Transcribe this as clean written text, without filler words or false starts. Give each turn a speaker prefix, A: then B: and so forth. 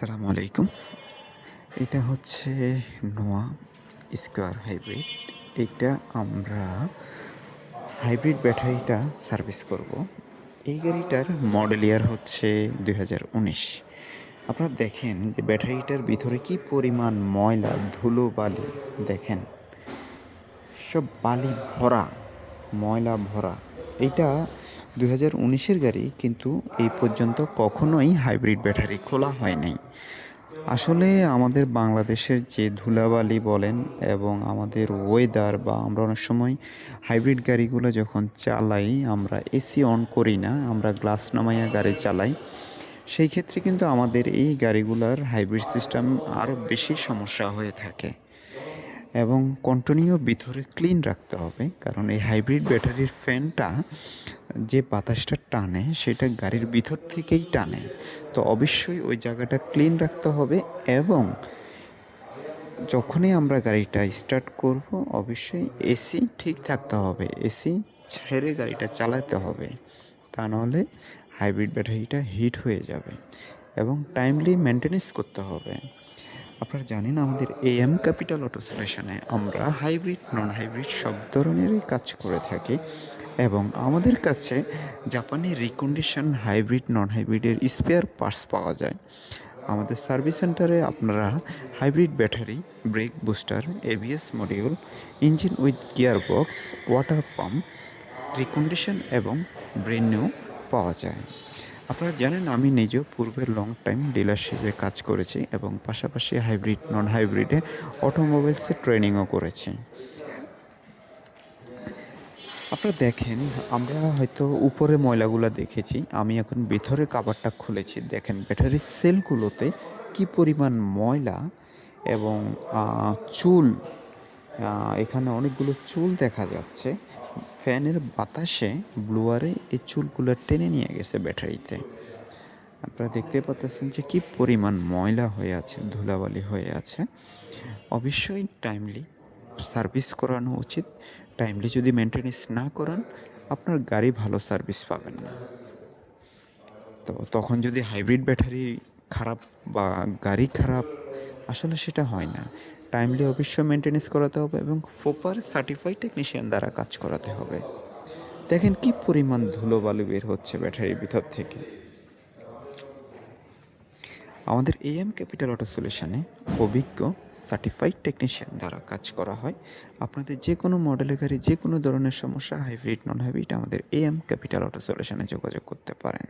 A: আসসালামু আলাইকুম। এটা হচ্ছে নোয়া স্কয়ার হাইব্রিড। এটা আমরা হাইব্রিড ব্যাটারিটা সার্ভিস করব। এই গাড়িটার মডেল ইয়ার হচ্ছে ২০১৯। আপনারা দেখেন যে ব্যাটারিটার ভিতরে কি পরিমাণ ময়লা, ধুলোবালি দেখেন। সব বালি ভরা, ময়লা ভরা। এইটা ২০১৯-এর গাড়ি, কিন্তু এই পর্যন্ত কখনোই হাইব্রিড ব্যাটারি খোলা হয় নাই। আসলে আমাদের বাংলাদেশের যে ধুলাবালি বলেন এবং আমাদের ওয়েদার বা আমরা অনেক সময় হাইব্রিড গাড়িগুলো যখন চালাই, আমরা এসি অন করি না, আমরা গ্লাস নামাইয়া গাড়ি চালাই। সেই ক্ষেত্রে কিন্তু আমাদের এই গাড়িগুলার হাইব্রিড সিস্টেম আরও বেশি সমস্যা হয়ে থাকে এবং কন্টিনিউ ভিতরে ক্লিন রাখতে হবে, কারণ এই হাইব্রিড ব্যাটারির ফ্যানটা যে বাতাসটা টানে সেটা গাড়ির ভিতর থেকেই টানে। তো অবশ্যই ওই জায়গাটা ক্লিন রাখতে হবে এবং যখনই আমরা গাড়িটা স্টার্ট করব অবশ্যই এসি ঠিক থাকতে হবে। এসি ছেড়ে গাড়িটা চালাতে হবে, তা নাহলে হাইব্রিড ব্যাটারিটা হিট হয়ে যাবে এবং টাইমলি মেনটেনেন্স করতে হবে। আপনারা জানেন আমাদের এএম ক্যাপিটাল অটো সলিউশনে আমরা হাইব্রিড, নন হাইব্রিড সব ধরনেরই কাজ করে থাকি এবং আমাদের কাছে জাপানি রিকন্ডিশন হাইব্রিড, নন হাইব্রিডের স্পেয়ার পার্টস পাওয়া যায়। আমাদের সার্ভিস সেন্টারে আপনারা hybrid battery, brake booster, ABS module, engine with gear box, water pump, recondition এবং ব্রেন নিউ পাওয়া যায়। আপনারা জানেন আমি নিজেও পূর্বে লং টাইম ডিলারশিপে কাজ করেছি এবং পাশাপাশি হাইব্রিড, নন হাইব্রিডে অটোমোবাইলসে ট্রেনিংও করেছি। আপনারা দেখেন, আমরা হয়তো উপরে ময়লাগুলো দেখেছি, আমি এখন ভিতরে কাভারটা খুলেছি। দেখেন ব্যাটারির সেলগুলোতে কি পরিমাণ ময়লা এবং চুল। এখানে অনেকগুলো চুল দেখা যাচ্ছে। ফ্যানের বাতাসে ব্লোয়ারে এই চুলগুলো টেনে নিয়ে গেছে ব্যাটারিতে। আপনারা দেখতে পাচ্ছেন যে কি পরিমাণ ময়লা হয়ে আছে, ধুলাবালি হয়ে আছে। অবশ্যই টাইমলি সার্ভিস করানো উচিত। টাইমলি যদি মেনটেনেন্স না করান, আপনার গাড়ি ভালো সার্ভিস পাবেন না। তো তখন যদি হাইব্রিড ব্যাটারি খারাপ বা গাড়ি খারাপ, আসলে সেটা হয় না। টাইমলি অবশ্যই মেনটেনেন্স করাতে হবে এবং প্রপার সার্টিফাইড টেকনিশিয়ান দ্বারা কাজ করাতে হবে। দেখেন কি পরিমাণ ধুলোবালি বের হচ্ছে ব্যাটারির ভিতর থেকে। আমাদের এএম ক্যাপিটাল অটো সলিউশনে অভিজ্ঞ সার্টিফাইড টেকনিশিয়ান দ্বারা কাজ করা হয়। আপনাদের যে কোনো মডেলের গাড়ি, যে কোনো ধরনের সমস্যা, হাইব্রিড, নন হাইব্রিড, আমাদের এএম ক্যাপিটাল অটো সলিউশনে যোগাযোগ করতে পারেন।